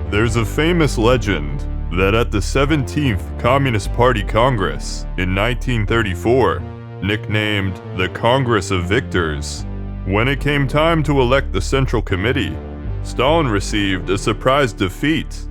There's a famous legend that at the 17th Communist Party Congress in 1934, nicknamed the Congress of Victors, when it came time to elect the Central Committee, Stalin received a surprise defeat.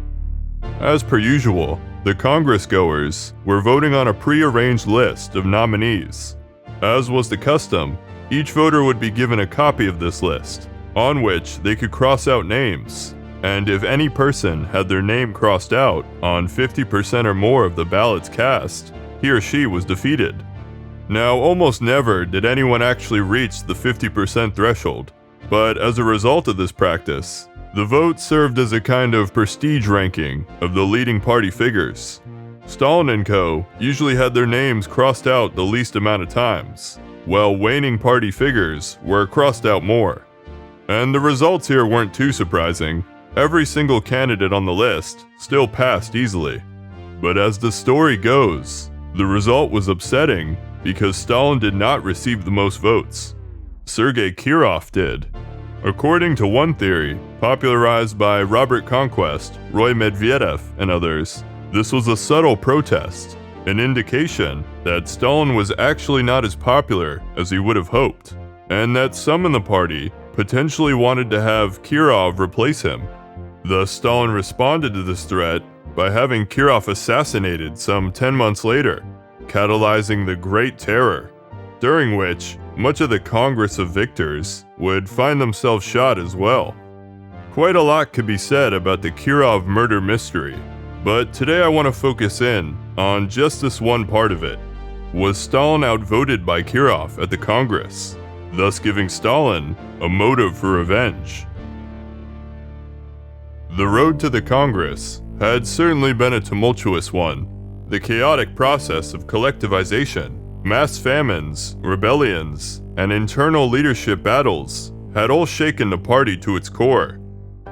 As per usual, the Congress-goers were voting on a pre-arranged list of nominees. As was the custom, each voter would be given a copy of this list, on which they could cross out names, and if any person had their name crossed out on 50% or more of the ballots cast, he or she was defeated. Now, almost never did anyone actually reach the 50% threshold, but as a result of this practice, the vote served as a kind of prestige ranking of the leading party figures. Stalin and co. usually had their names crossed out the least amount of times, while waning party figures were crossed out more. And the results here weren't too surprising. Every single candidate on the list still passed easily. But as the story goes, the result was upsetting because Stalin did not receive the most votes. Sergei Kirov did. According to one theory, popularized by Robert Conquest, Roy Medvedev, and others, this was a subtle protest, an indication that Stalin was actually not as popular as he would have hoped, and that some in the party potentially wanted to have Kirov replace him. Thus, Stalin responded to this threat by having Kirov assassinated some 10 months later, catalyzing the Great Terror, during which much of the Congress of Victors would find themselves shot as well. Quite a lot could be said about the Kirov murder mystery, but today I want to focus in on just this one part of it. Was Stalin outvoted by Kirov at the Congress, thus giving Stalin a motive for revenge? The road to the Congress had certainly been a tumultuous one. The chaotic process of collectivization, mass famines, rebellions, and internal leadership battles had all shaken the party to its core.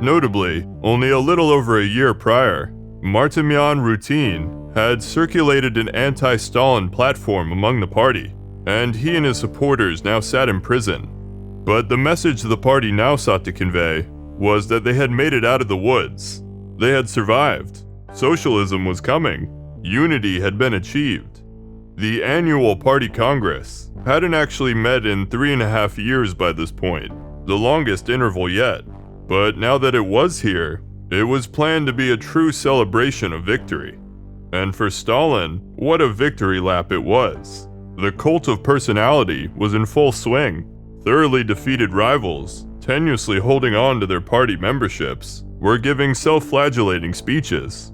Notably, only a little over a year prior, Martymyan Rutin had circulated an anti-Stalin platform among the party, and he and his supporters now sat in prison. But the message the party now sought to convey was that they had made it out of the woods. They had survived. Socialism was coming. Unity had been achieved. The annual party congress hadn't actually met in 3.5 years by this point, the longest interval yet. But now that it was here, it was planned to be a true celebration of victory. And for Stalin, what a victory lap it was. The cult of personality was in full swing. Thoroughly defeated rivals, tenuously holding on to their party memberships, were giving self-flagellating speeches.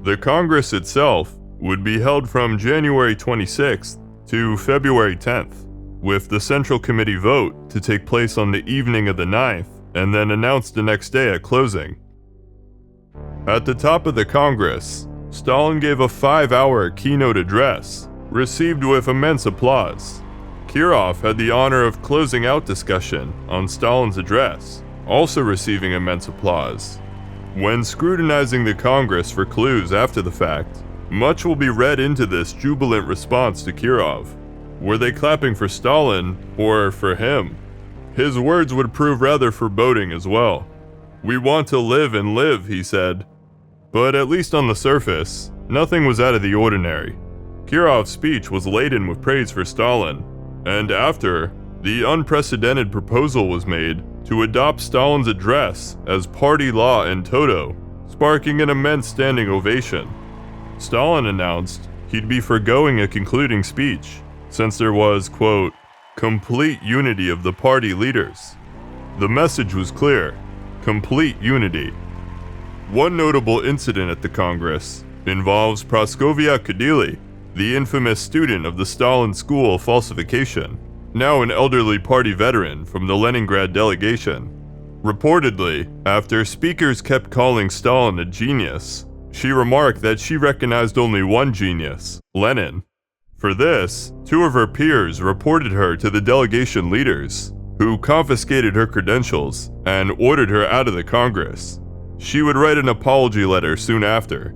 The Congress itself would be held from January 26th to February 10th, with the Central Committee vote to take place on the evening of the 9th and then announced the next day at closing. At the top of the Congress, Stalin gave a 5-hour keynote address, received with immense applause. Kirov had the honor of closing out discussion on Stalin's address, also receiving immense applause. When scrutinizing the Congress for clues after the fact, much will be read into this jubilant response to Kirov. Were they clapping for Stalin or for him? His words would prove rather foreboding as well. "We want to live and live," he said. But at least on the surface, nothing was out of the ordinary. Kirov's speech was laden with praise for Stalin, and after, the unprecedented proposal was made to adopt Stalin's address as party law in toto, sparking an immense standing ovation. Stalin announced he'd be foregoing a concluding speech, since there was, quote, complete unity of the party leaders. The message was clear: complete unity. One notable incident at the Congress involves Praskovia Kadili, the infamous student of the Stalin School of Falsification, now an elderly party veteran from the Leningrad delegation. Reportedly, after speakers kept calling Stalin a genius, she remarked that she recognized only one genius, Lenin. For this, 2 of her peers reported her to the delegation leaders, who confiscated her credentials and ordered her out of the Congress. She would write an apology letter soon after.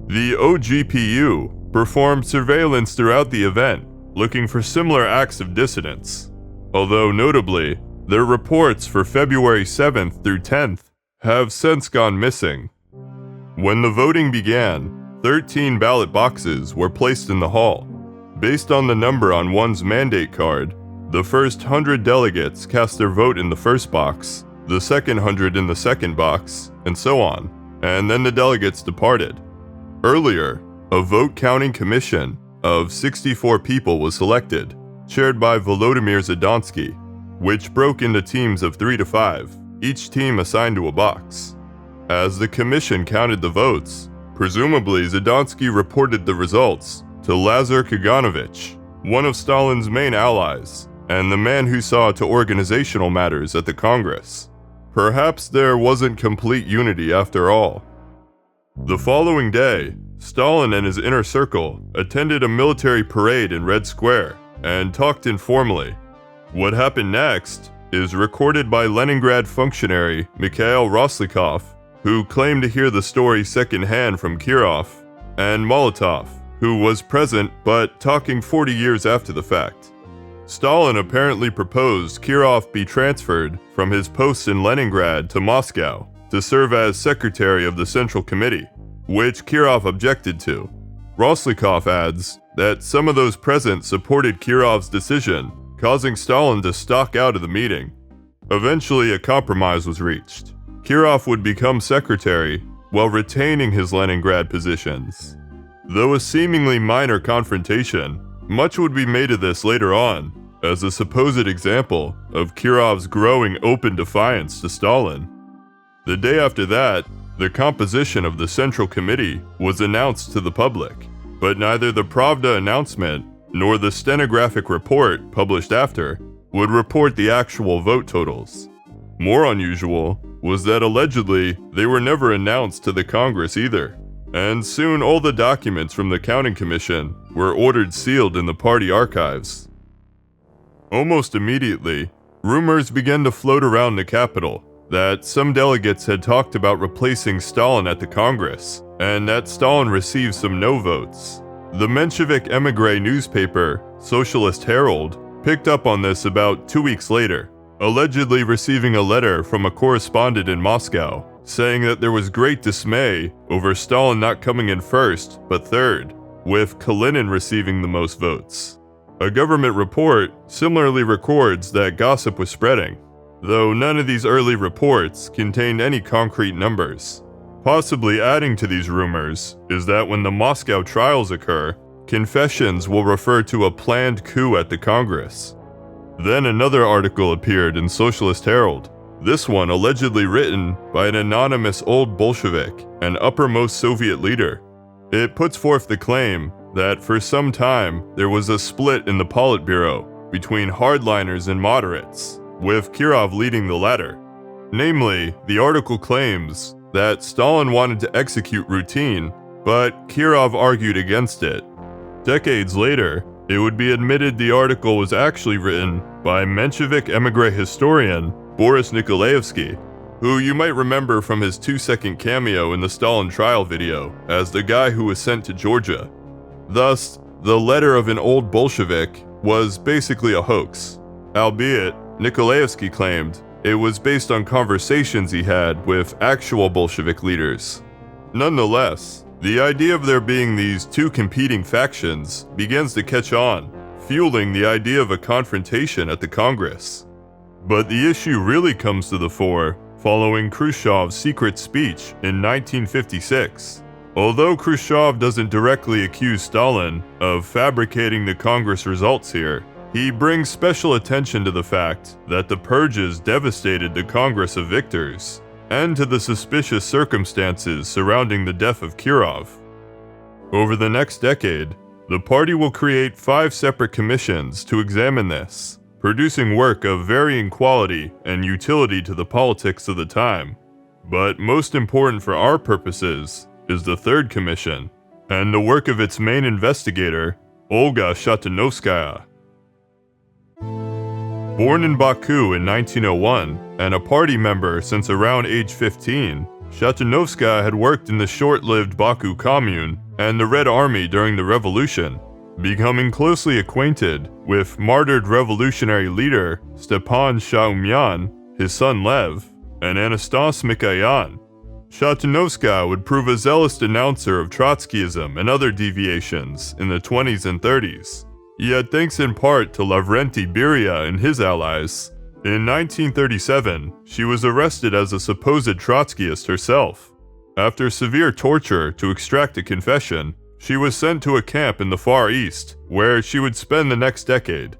The OGPU performed surveillance throughout the event, looking for similar acts of dissidence. Although notably, their reports for February 7th through 10th have since gone missing. When the voting began, 13 ballot boxes were placed in the hall. Based on the number on one's mandate card, the first 100 delegates cast their vote in the first box, the second 100 in the second box, and so on, and then the delegates departed. Earlier, a vote-counting commission of 64 people was selected, chaired by Volodymyr Zadonsky, which broke into teams of 3 to 5, each team assigned to a box. As the commission counted the votes, presumably Zadonsky reported the results to Lazar Kaganovich, one of Stalin's main allies, and the man who saw to organizational matters at the Congress. Perhaps there wasn't complete unity after all. The following day, Stalin and his inner circle attended a military parade in Red Square and talked informally. What happened next is recorded by Leningrad functionary Mikhail Roslikov, who claimed to hear the story secondhand from Kirov, and Molotov, who was present but talking 40 years after the fact. Stalin apparently proposed Kirov be transferred from his post in Leningrad to Moscow to serve as secretary of the Central Committee, which Kirov objected to. Roslikov adds that some of those present supported Kirov's decision, causing Stalin to stalk out of the meeting. Eventually, a compromise was reached. Kirov would become secretary while retaining his Leningrad positions. Though a seemingly minor confrontation, much would be made of this later on as a supposed example of Kirov's growing open defiance to Stalin. The day after that, the composition of the Central Committee was announced to the public, but neither the Pravda announcement nor the stenographic report published after would report the actual vote totals. More unusual was that allegedly they were never announced to the Congress either, and soon all the documents from the counting commission were ordered sealed in the party archives. Almost immediately, rumors began to float around the capital that some delegates had talked about replacing Stalin at the Congress, and that Stalin received some no votes. The Menshevik emigre newspaper, Socialist Herald, picked up on this about 2 weeks later, allegedly receiving a letter from a correspondent in Moscow saying that there was great dismay over Stalin not coming in first, but third, with Kalinin receiving the most votes. A government report similarly records that gossip was spreading, though none of these early reports contained any concrete numbers. Possibly adding to these rumors is that when the Moscow trials occur, confessions will refer to a planned coup at the Congress. Then another article appeared in Socialist Herald, this one allegedly written by an anonymous old Bolshevik and uppermost Soviet leader. It puts forth the claim that for some time there was a split in the Politburo between hardliners and moderates, with Kirov leading the latter. Namely, the article claims that Stalin wanted to execute routine, but Kirov argued against it. Decades later, it would be admitted the article was actually written by Menshevik emigre historian Boris Nikolaevsky, who you might remember from his 2-second cameo in the Stalin trial video as the guy who was sent to Georgia. Thus, the letter of an old Bolshevik was basically a hoax, albeit Nikolaevsky claimed it was based on conversations he had with actual Bolshevik leaders. Nonetheless, the idea of there being these two competing factions begins to catch on, fueling the idea of a confrontation at the Congress. But the issue really comes to the fore following Khrushchev's secret speech in 1956. Although Khrushchev doesn't directly accuse Stalin of fabricating the Congress results here, he brings special attention to the fact that the purges devastated the Congress of Victors, and to the suspicious circumstances surrounding the death of Kirov. Over the next decade, the party will create 5 separate commissions to examine this, producing work of varying quality and utility to the politics of the time. But most important for our purposes is the 3rd commission, and the work of its main investigator, Olga Shatunovskaya. Born in Baku in 1901 and a party member since around age 15, Shatunovskaya had worked in the short-lived Baku Commune and the Red Army during the Revolution, becoming closely acquainted with martyred revolutionary leader Stepan Shaumyan, his son Lev, and Anastas Mikoyan. Shatunovskaya would prove a zealous denouncer of Trotskyism and other deviations in the 20s and 30s, yet thanks in part to Lavrenti Beria and his allies. In 1937, she was arrested as a supposed Trotskyist herself. After severe torture to extract a confession, she was sent to a camp in the Far East, where she would spend the next decade.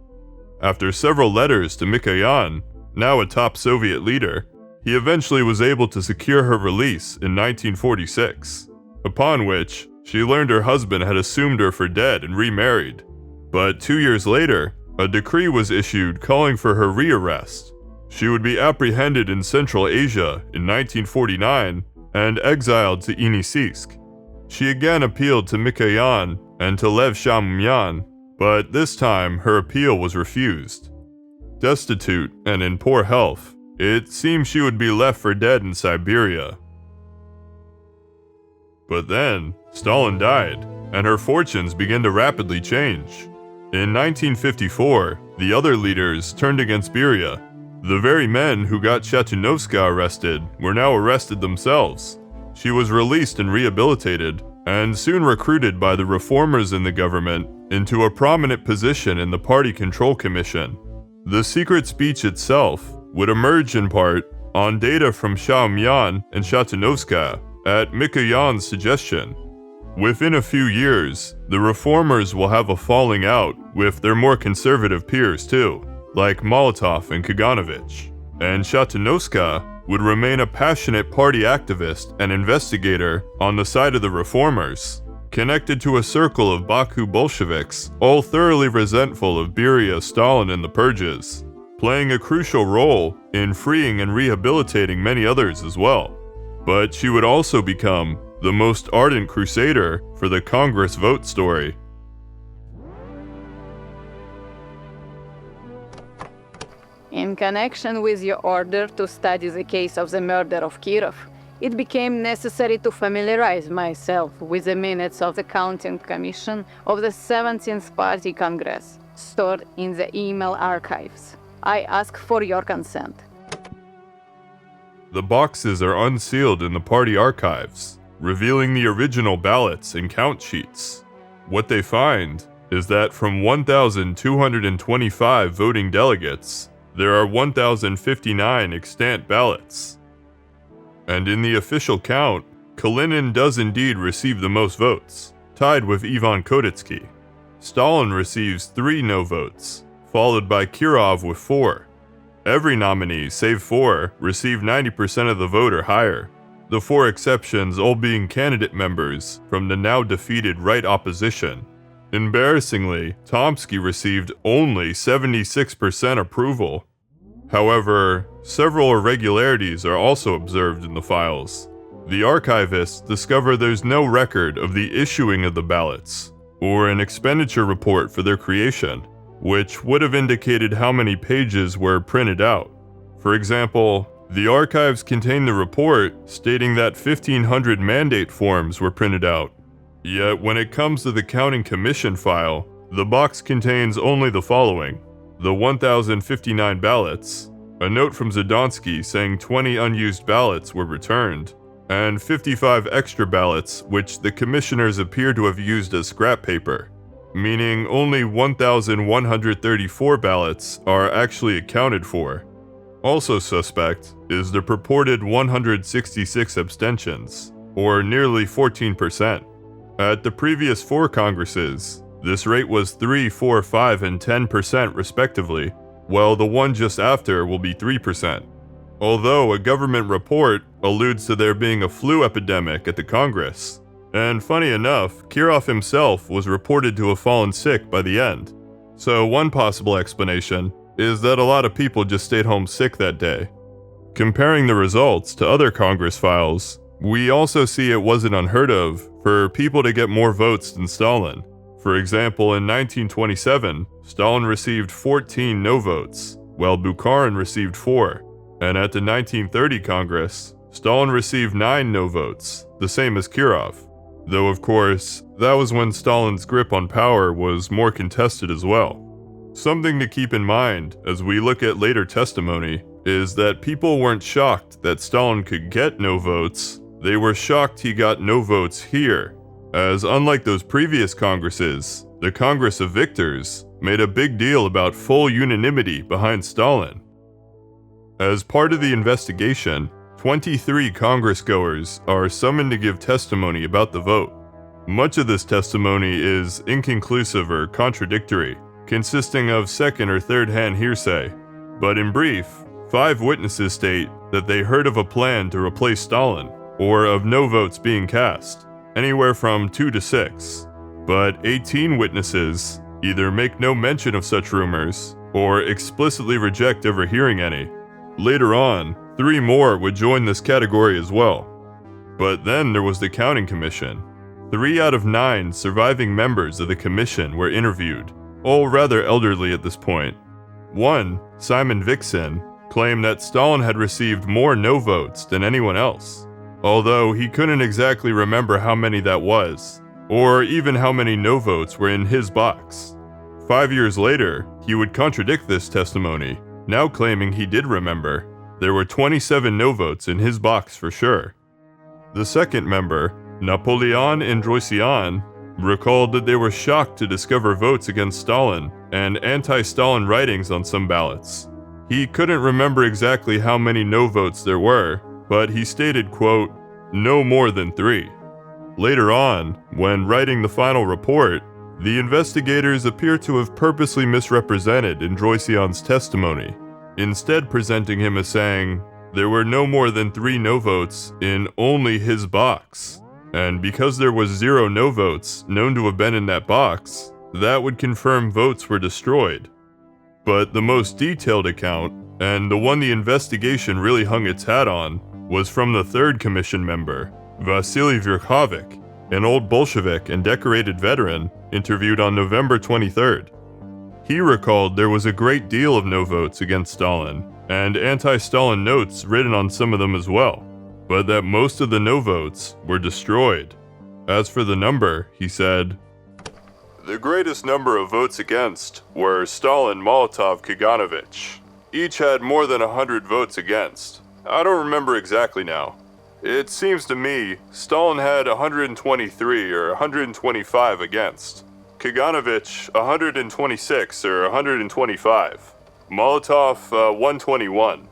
After several letters to Mikoyan, now a top Soviet leader, he eventually was able to secure her release in 1946, upon which she learned her husband had assumed her for dead and remarried. But 2 years later, a decree was issued calling for her rearrest. She would be apprehended in Central Asia in 1949 and exiled to Inisisk. She again appealed to Mikoyan and to Lev Shamumyan, but this time her appeal was refused. Destitute and in poor health, it seemed she would be left for dead in Siberia. But then, Stalin died, and her fortunes began to rapidly change. In 1954, the other leaders turned against Beria. The very men who got Shatunovskaya arrested were now arrested themselves. She was released and rehabilitated, and soon recruited by the reformers in the government into a prominent position in the Party Control Commission. The secret speech itself would emerge in part on data from Shamumyan and Shatunovskaya at Mikoyan's suggestion. Within a few years, the reformers will have a falling out with their more conservative peers too, like Molotov and Kaganovich, and Shatunovskaya would remain a passionate party activist and investigator on the side of the reformers, connected to a circle of Baku Bolsheviks, all thoroughly resentful of Beria, Stalin, and the purges, playing a crucial role in freeing and rehabilitating many others as well. But she would also become the most ardent crusader for the Congress vote story. In connection with your order to study the case of the murder of Kirov, it became necessary to familiarize myself with the minutes of the Counting Commission of the 17th Party Congress, stored in the email archives. I ask for your consent. The boxes are unsealed in the party archives, revealing the original ballots and count sheets. What they find is that from 1,225 voting delegates, there are 1,059 extant ballots. And in the official count, Kalinin does indeed receive the most votes, tied with Ivan Koditsky. Stalin receives 3 no votes, followed by Kirov with 4. Every nominee, save 4, received 90% of the vote or higher, the 4 exceptions all being candidate members from the now defeated right opposition. Embarrassingly, Tomsky received only 76% approval. However, several irregularities are also observed in the files. The archivists discover there's no record of the issuing of the ballots, or an expenditure report for their creation, which would have indicated how many pages were printed out. For example, the archives contain the report stating that 1,500 mandate forms were printed out. Yet when it comes to the Counting Commission file, the box contains only the following: the 1,059 ballots, a note from Zadonsky saying 20 unused ballots were returned, and 55 extra ballots which the commissioners appear to have used as scrap paper, meaning only 1,134 ballots are actually accounted for. Also suspect is the purported 166 abstentions, or nearly 14%. At the previous 4 Congresses, this rate was 3, 4, 5, and 10% respectively, while the one just after will be 3%. Although a government report alludes to there being a flu epidemic at the Congress. And funny enough, Kirov himself was reported to have fallen sick by the end. So one possible explanation is that a lot of people just stayed home sick that day. Comparing the results to other Congress files, we also see it wasn't unheard of for people to get more votes than Stalin. For example, in 1927, Stalin received 14 no votes, while Bukharin received 4. And at the 1930 Congress, Stalin received 9 no votes, the same as Kirov. Though of course, that was when Stalin's grip on power was more contested as well. Something to keep in mind as we look at later testimony is that people weren't shocked that Stalin could get no votes. they were shocked he got no votes here, as unlike those previous Congresses, the Congress of Victors made a big deal about full unanimity behind Stalin. As part of the investigation, 23 Congress-goers are summoned to give testimony about the vote. Much of this testimony is inconclusive or contradictory, consisting of second or third-hand hearsay. But in brief, 5 witnesses state that they heard of a plan to replace Stalin, or of no votes being cast, anywhere from 2 to 6. But 18 witnesses either make no mention of such rumors, or explicitly reject ever hearing any. Later on, 3 more would join this category as well. But then there was the Counting Commission. 3 out of 9 surviving members of the commission were interviewed, all rather elderly at this point. One, Simon Vixen, claimed that Stalin had received more no votes than anyone else, although he couldn't exactly remember how many that was, or even how many no votes were in his box. 5 years later, he would contradict this testimony, now claiming he did remember. There were 27 no votes in his box for sure. The second member, Napoleon Androssian, recalled that they were shocked to discover votes against Stalin and anti-Stalin writings on some ballots. He couldn't remember exactly how many no votes there were, but he stated, quote, "no more than 3. Later on, when writing the final report, the investigators appear to have purposely misrepresented Androssian's testimony, instead presenting him as saying there were no more than 3 no votes in only his box. And because there was 0 no votes known to have been in that box, that would confirm votes were destroyed. But the most detailed account, and the one the investigation really hung its hat on, was from the third commission member, Vasily Verkhovik, an old Bolshevik and decorated veteran, interviewed on November 23rd. He recalled there was a great deal of no votes against Stalin, and anti-Stalin notes written on some of them as well, but that most of the no votes were destroyed. As for the number, he said, "The greatest number of votes against were Stalin, Molotov, Kaganovich. Each had more than 100 votes against. I don't remember exactly now. It seems to me Stalin had 123 or 125 against. Kaganovich 126 or 125. Molotov 121.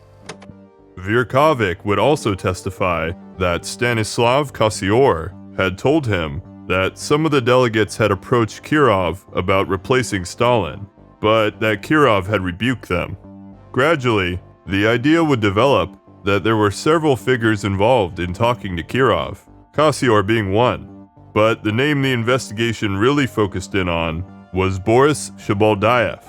Verkhovik would also testify that Stanislav Kosior had told him that some of the delegates had approached Kirov about replacing Stalin, but that Kirov had rebuked them. Gradually, the idea would develop that there were several figures involved in talking to Kirov, Kosior being one, but the name the investigation really focused in on was Boris Shabaldayev.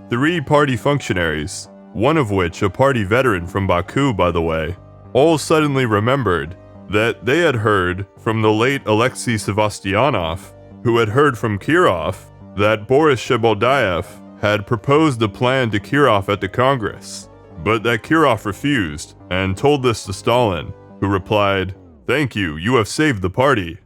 3 party functionaries, one of which a party veteran from Baku by the way, all suddenly remembered that they had heard from the late Alexei Sevastyanov, who had heard from Kirov that Boris Shabaldayev had proposed a plan to Kirov at the Congress, but that Kirov refused and told this to Stalin, who replied, "Thank you, you have saved the party."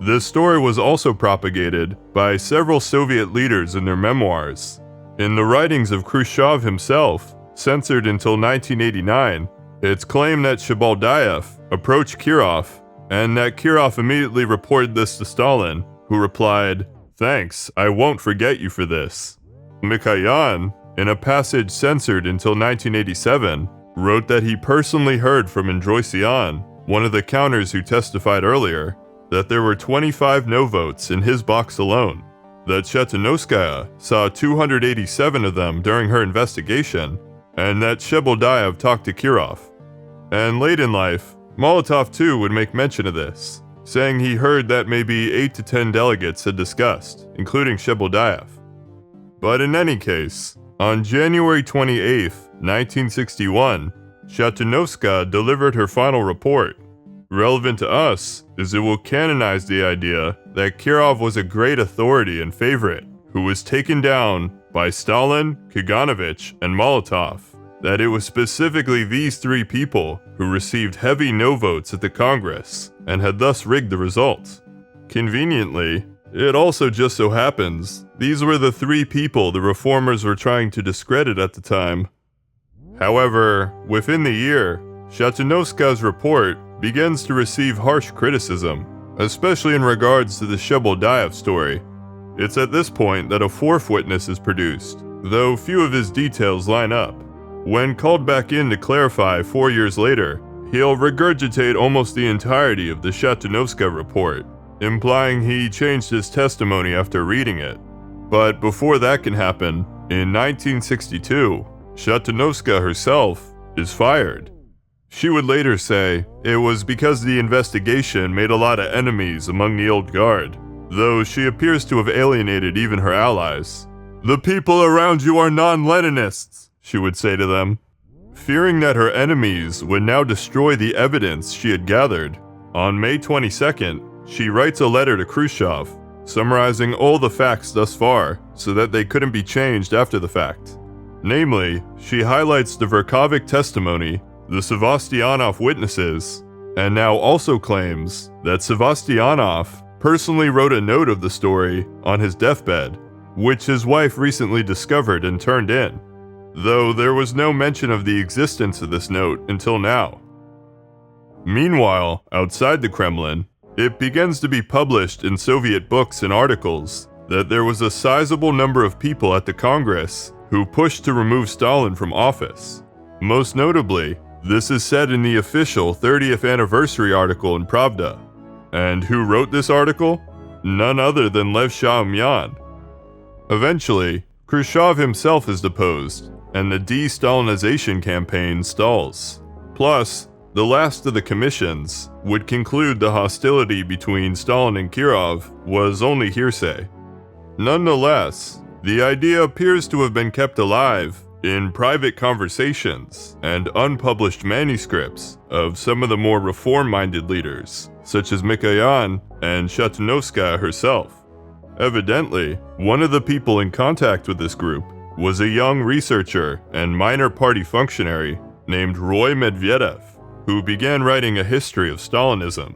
This story was also propagated by several Soviet leaders in their memoirs. In the writings of Khrushchev himself, censored until 1989, it's claimed that Shabaldayev approached Kirov, and that Kirov immediately reported this to Stalin, who replied, "Thanks, I won't forget you for this." Mikhayan, in a passage censored until 1987, wrote that he personally heard from Androssian, one of the counters who testified earlier, that there were 25 no votes in his box alone, that Shatunovskaya saw 287 of them during her investigation, and that Shabaldayev talked to Kirov. And late in life, Molotov too would make mention of this, saying he heard that maybe 8 to 10 delegates had discussed, including Shabaldayev. But in any case, on January 28, 1961, Shatunovskaya delivered her final report. Relevant to us is it will canonize the idea that Kirov was a great authority and favorite who was taken down by Stalin, Kaganovich, and Molotov, that it was specifically these 3 people who received heavy no votes at the Congress and had thus rigged the results. Conveniently, it also just so happens these were the 3 people the reformers were trying to discredit at the time. However, within the year, Shatunovskaya's report begins to receive harsh criticism, especially in regards to the Shebeldayev story. It's at this point that a fourth witness is produced, though few of his details line up. When called back in to clarify 4 years later, he'll regurgitate almost the entirety of the Shatunovskaya report, implying he changed his testimony after reading it. But before that can happen, in 1962, Shatunovskaya herself is fired. She would later say it was because the investigation made a lot of enemies among the old guard, though she appears to have alienated even her allies. "The people around you are non-Leninists," she would say to them. Fearing that her enemies would now destroy the evidence she had gathered, on May 22nd, she writes a letter to Khrushchev, summarizing all the facts thus far so that they couldn't be changed after the fact. Namely, she highlights the Verkhovik testimony, the Sevastyanov witnesses, and now also claims that Sevastyanov personally wrote a note of the story on his deathbed, which his wife recently discovered and turned in, though there was no mention of the existence of this note until now. Meanwhile, outside the Kremlin, it begins to be published in Soviet books and articles that there was a sizable number of people at the Congress who pushed to remove Stalin from office. Most notably, this is said in the official 30th anniversary article in Pravda. And who wrote this article? None other than Lev Shamyan. Eventually, Khrushchev himself is deposed, and the de-Stalinization campaign stalls. Plus, the last of the commissions would conclude the hostility between Stalin and Kirov was only hearsay. Nonetheless, the idea appears to have been kept alive in private conversations and unpublished manuscripts of some of the more reform-minded leaders, such as Mikoyan and Shatunovskaya herself. Evidently, one of the people in contact with this group was a young researcher and minor party functionary named Roy Medvedev, who began writing a history of Stalinism.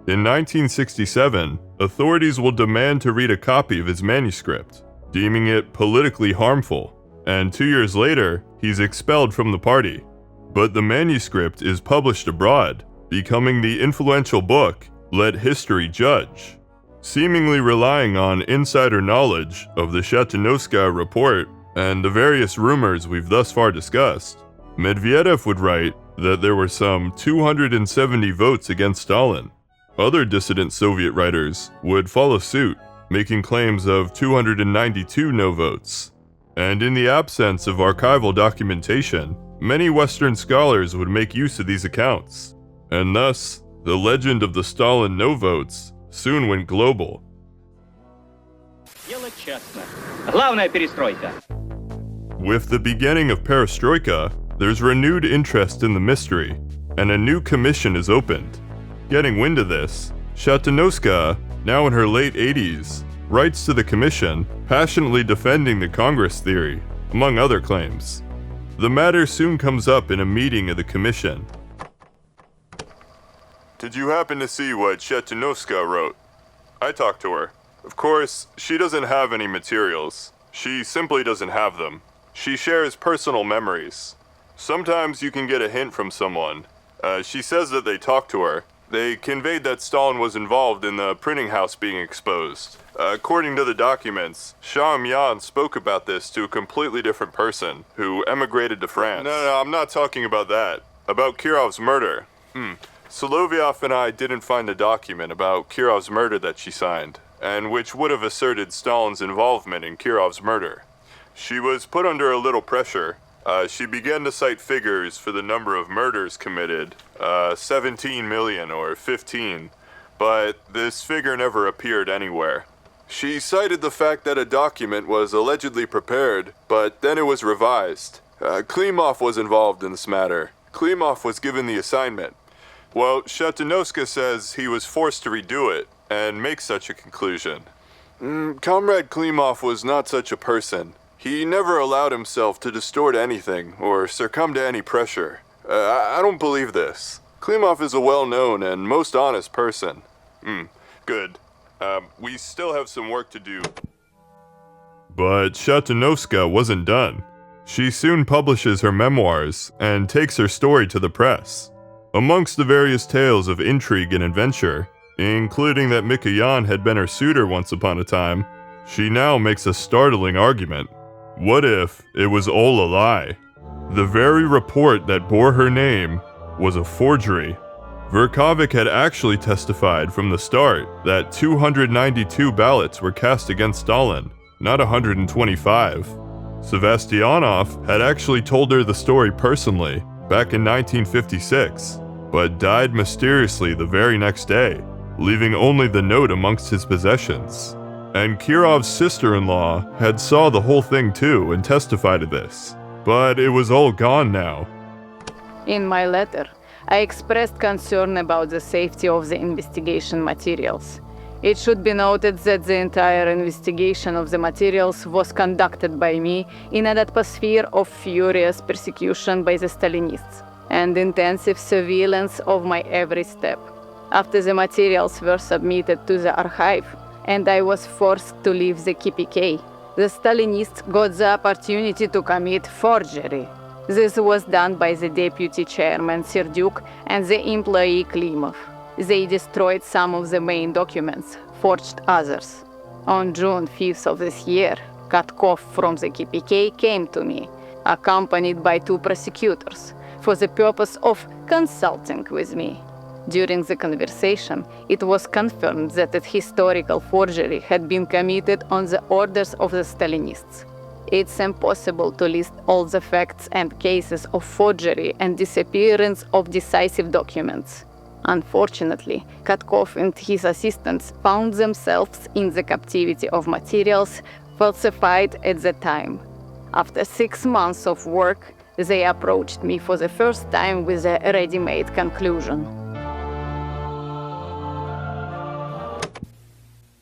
In 1967, authorities will demand to read a copy of his manuscript, deeming it politically harmful, and 2 years later, he's expelled from the party. But the manuscript is published abroad, becoming the influential book, Let History Judge. Seemingly relying on insider knowledge of the Shatunovskaya report and the various rumors we've thus far discussed, Medvedev would write that there were some 270 votes against Stalin. Other dissident Soviet writers would follow suit, making claims of 292 no votes. And in the absence of archival documentation, many Western scholars would make use of these accounts, and thus, the legend of the Stalin no votes soon went global. With the beginning of Perestroika, there's renewed interest in the mystery, and a new commission is opened. Getting wind of this, Shatunovskaya, now in her late 80s, writes to the commission, passionately defending the Congress theory, among other claims. The matter soon comes up in a meeting of the commission. "Did you happen to see what Shatunovskaya wrote?" I talked to her. Of course, she doesn't have any materials. She simply doesn't have them. She shares personal memories. Sometimes you can get a hint from someone. She says that they talked to her. They conveyed that Stalin was involved in the printing house being exposed. According to the documents, Shamyan spoke about this to a completely different person who emigrated to France. No, I'm not talking about that. About Kirov's murder. Solovyov and I didn't find a document about Kirov's murder that she signed, and which would have asserted Stalin's involvement in Kirov's murder. She was put under a little pressure. She began to cite figures for the number of murders committed, 17 million or 15, but this figure never appeared anywhere. She cited the fact that a document was allegedly prepared, but then it was revised. Klimov was involved in this matter. Klimov was given the assignment. Well, Shatunovskaya says he was forced to redo it and make such a conclusion. Comrade Klimov was not such a person. He never allowed himself to distort anything or succumb to any pressure. I don't believe this. Klimov is a well-known and most honest person. Good. We still have some work to do. But Shatunovskaya wasn't done. She soon publishes her memoirs and takes her story to the press. Amongst the various tales of intrigue and adventure, including that Mikoyan had been her suitor once upon a time, she now makes a startling argument. What if it was all a lie? The very report that bore her name was a forgery. Verkhovik had actually testified from the start that 292 ballots were cast against Stalin, not 125. Sevastyanov had actually told her the story personally back in 1956, but died mysteriously the very next day, leaving only the note amongst his possessions. And Kirov's sister-in-law had saw the whole thing too and testified to this, but it was all gone now. In my letter, I expressed concern about the safety of the investigation materials. It should be noted that the entire investigation of the materials was conducted by me in an atmosphere of furious persecution by the Stalinists and intensive surveillance of my every step. After the materials were submitted to the archive, and I was forced to leave the KPK, the Stalinists got the opportunity to commit forgery. This was done by the deputy chairman Serdyuk and the employee Klimov. They destroyed some of the main documents, forged others. On June 5th of this year, Katkov from the KPK came to me, accompanied by 2 prosecutors, for the purpose of consulting with me. During the conversation, it was confirmed that a historical forgery had been committed on the orders of the Stalinists. It's impossible to list all the facts and cases of forgery and disappearance of decisive documents. Unfortunately, Katkov and his assistants found themselves in the captivity of materials falsified at the time. After 6 months of work, they approached me for the first time with a ready-made conclusion.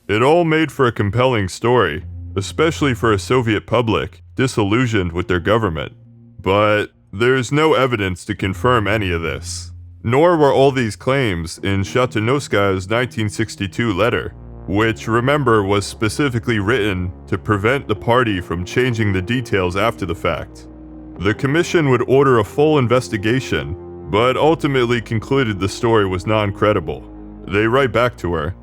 It all made for a compelling story, especially for a Soviet public disillusioned with their government. But there's no evidence to confirm any of this. Nor were all these claims in Shatunovskaya's 1962 letter, which, remember, was specifically written to prevent the party from changing the details after the fact. The commission would order a full investigation, but ultimately concluded the story was non-credible. They write back to her,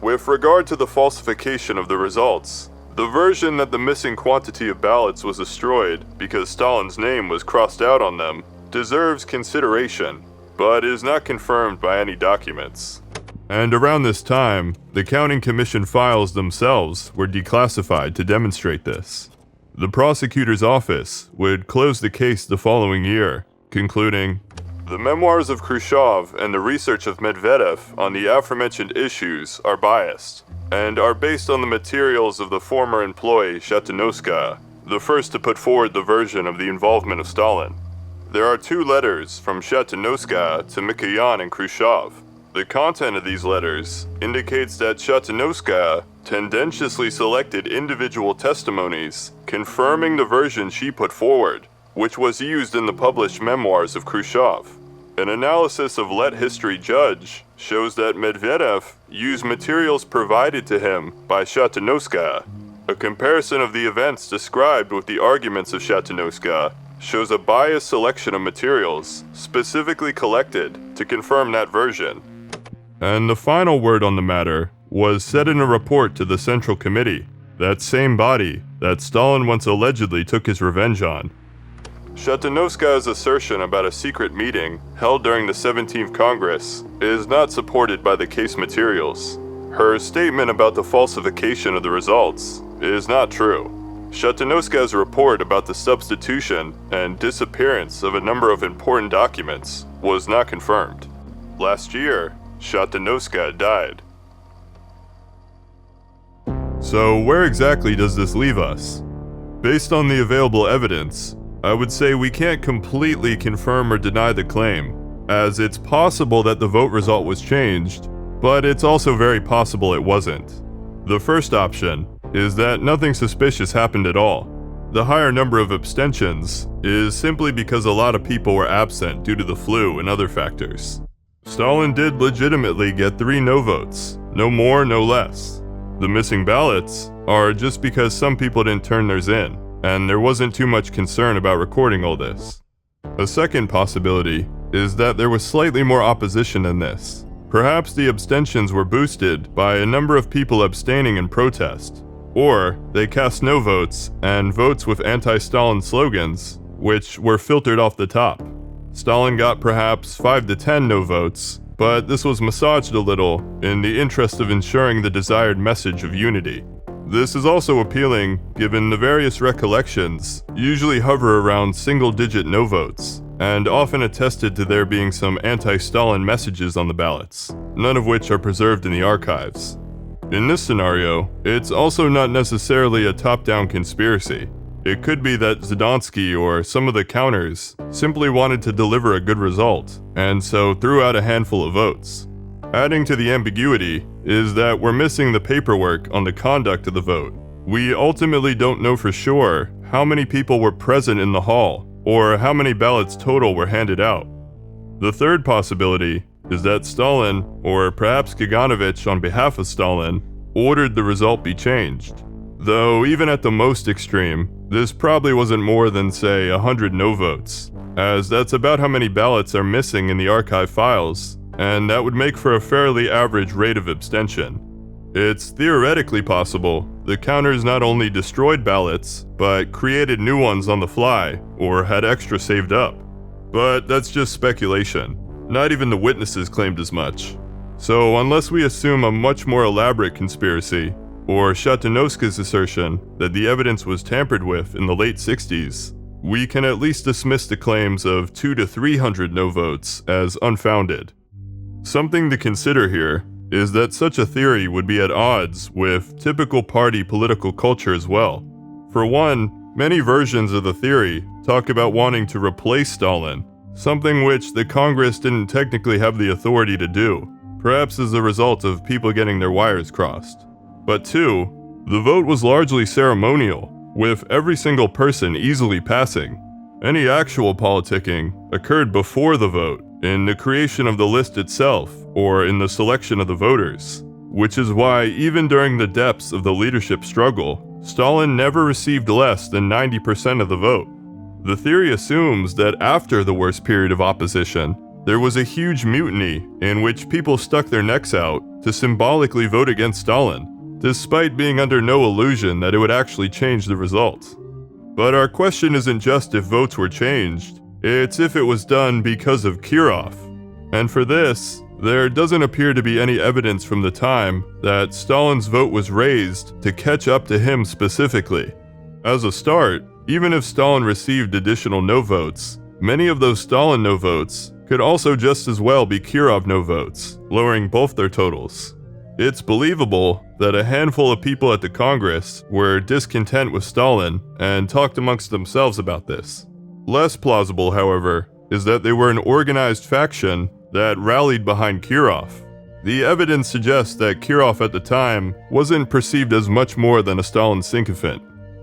"With regard to the falsification of the results, the version that the missing quantity of ballots was destroyed because Stalin's name was crossed out on them deserves consideration, but is not confirmed by any documents." And around this time, the counting commission files themselves were declassified to demonstrate this. The prosecutor's office would close the case the following year, concluding, "The memoirs of Khrushchev and the research of Medvedev on the aforementioned issues are biased, and are based on the materials of the former employee Shatunovskaya, the first to put forward the version of the involvement of Stalin. There are 2 letters from Shatunovskaya to Mikoyan and Khrushchev. The content of these letters indicates that Shatunovskaya tendentiously selected individual testimonies confirming the version she put forward, which was used in the published memoirs of Khrushchev. An analysis of Let History Judge shows that Medvedev used materials provided to him by Shatunovskaya. A comparison of the events described with the arguments of Shatunovskaya shows a biased selection of materials specifically collected to confirm that version." And the final word on the matter was said in a report to the Central Committee, that same body that Stalin once allegedly took his revenge on. Shatunovskaya's assertion about a secret meeting held during the 17th Congress is not supported by the case materials. Her statement about the falsification of the results is not true. Shatunovskaya's report about the substitution and disappearance of a number of important documents was not confirmed. Last year, Shatunovskaya died. So where exactly does this leave us? Based on the available evidence, I would say we can't completely confirm or deny the claim, as it's possible that the vote result was changed, but it's also very possible it wasn't. The first option is that nothing suspicious happened at all. The higher number of abstentions is simply because a lot of people were absent due to the flu and other factors. Stalin did legitimately get 3 no votes, no more, no less. The missing ballots are just because some people didn't turn theirs in, and there wasn't too much concern about recording all this. A second possibility is that there was slightly more opposition than this. Perhaps the abstentions were boosted by a number of people abstaining in protest, or they cast no votes and votes with anti-Stalin slogans, which were filtered off the top. Stalin got perhaps 5 to 10 no votes, but this was massaged a little in the interest of ensuring the desired message of unity. This is also appealing given the various recollections usually hover around single-digit no votes, and often attested to there being some anti-Stalin messages on the ballots, none of which are preserved in the archives. In this scenario, it's also not necessarily a top-down conspiracy. It could be that Zdonsky or some of the counters simply wanted to deliver a good result, and so threw out a handful of votes. Adding to the ambiguity is that we're missing the paperwork on the conduct of the vote. We ultimately don't know for sure how many people were present in the hall, or how many ballots total were handed out. The third possibility is that Stalin, or perhaps Kaganovich on behalf of Stalin, ordered the result be changed. Though even at the most extreme, this probably wasn't more than, say, 100 no votes, as that's about how many ballots are missing in the archive files, and that would make for a fairly average rate of abstention. It's theoretically possible the counters not only destroyed ballots, but created new ones on the fly, or had extra saved up. But that's just speculation. Not even the witnesses claimed as much. So unless we assume a much more elaborate conspiracy, or Shatunovskaya's assertion that the evidence was tampered with in the late 60s, we can at least dismiss the claims of 200 to 300 no votes as unfounded. Something to consider here is that such a theory would be at odds with typical party political culture as well. For one, many versions of the theory talk about wanting to replace Stalin, something which the Congress didn't technically have the authority to do, perhaps as a result of people getting their wires crossed. But two, the vote was largely ceremonial, with every single person easily passing. Any actual politicking occurred before the vote, in the creation of the list itself, or in the selection of the voters, which is why even during the depths of the leadership struggle, Stalin never received less than 90% of the vote. The theory assumes that after the worst period of opposition, there was a huge mutiny in which people stuck their necks out to symbolically vote against Stalin, despite being under no illusion that it would actually change the result. But our question isn't just if votes were changed, it's if it was done because of Kirov. And for this, there doesn't appear to be any evidence from the time that Stalin's vote was raised to catch up to him specifically. As a start, even if Stalin received additional no votes, many of those Stalin no votes could also just as well be Kirov no votes, lowering both their totals. It's believable that a handful of people at the Congress were discontent with Stalin and talked amongst themselves about this. Less plausible, however, is that they were an organized faction that rallied behind Kirov. The evidence suggests that Kirov at the time wasn't perceived as much more than a Stalin sycophant.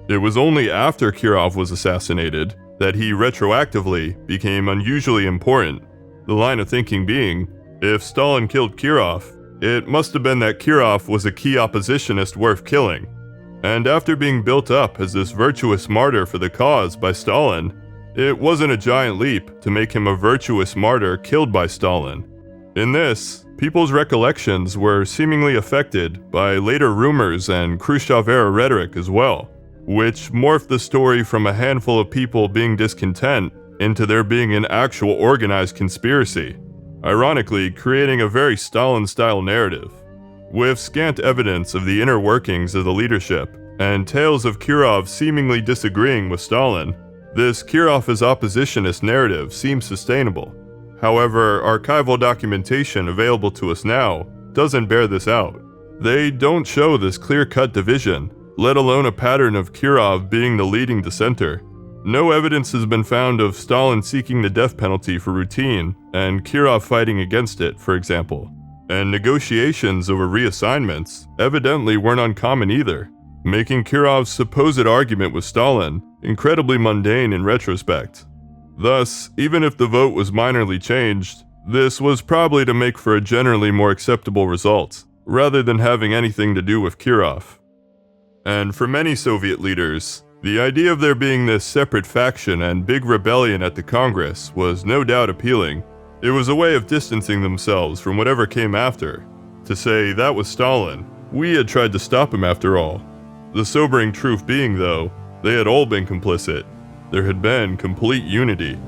It was only after Kirov was assassinated that he retroactively became unusually important, the line of thinking being, if Stalin killed Kirov, it must have been that Kirov was a key oppositionist worth killing. And after being built up as this virtuous martyr for the cause by Stalin, it wasn't a giant leap to make him a virtuous martyr killed by Stalin. In this, people's recollections were seemingly affected by later rumors and Khrushchev-era rhetoric as well, which morphed the story from a handful of people being discontent into there being an actual organized conspiracy, ironically creating a very Stalin-style narrative. With scant evidence of the inner workings of the leadership, and tales of Kirov seemingly disagreeing with Stalin, this Kirov as oppositionist narrative seems sustainable. However, archival documentation available to us now doesn't bear this out. They don't show this clear-cut division, let alone a pattern of Kirov being the leading dissenter. No evidence has been found of Stalin seeking the death penalty for routine, and Kirov fighting against it, for example. And negotiations over reassignments evidently weren't uncommon either, making Kirov's supposed argument with Stalin incredibly mundane in retrospect. Thus, even if the vote was minorly changed, this was probably to make for a generally more acceptable result, rather than having anything to do with Kirov. And for many Soviet leaders, the idea of there being this separate faction and big rebellion at the Congress was no doubt appealing, It was a way of distancing themselves from whatever came after. To say that was Stalin, we had tried to stop him after all. The sobering truth being, though, they had all been complicit. There had been complete unity.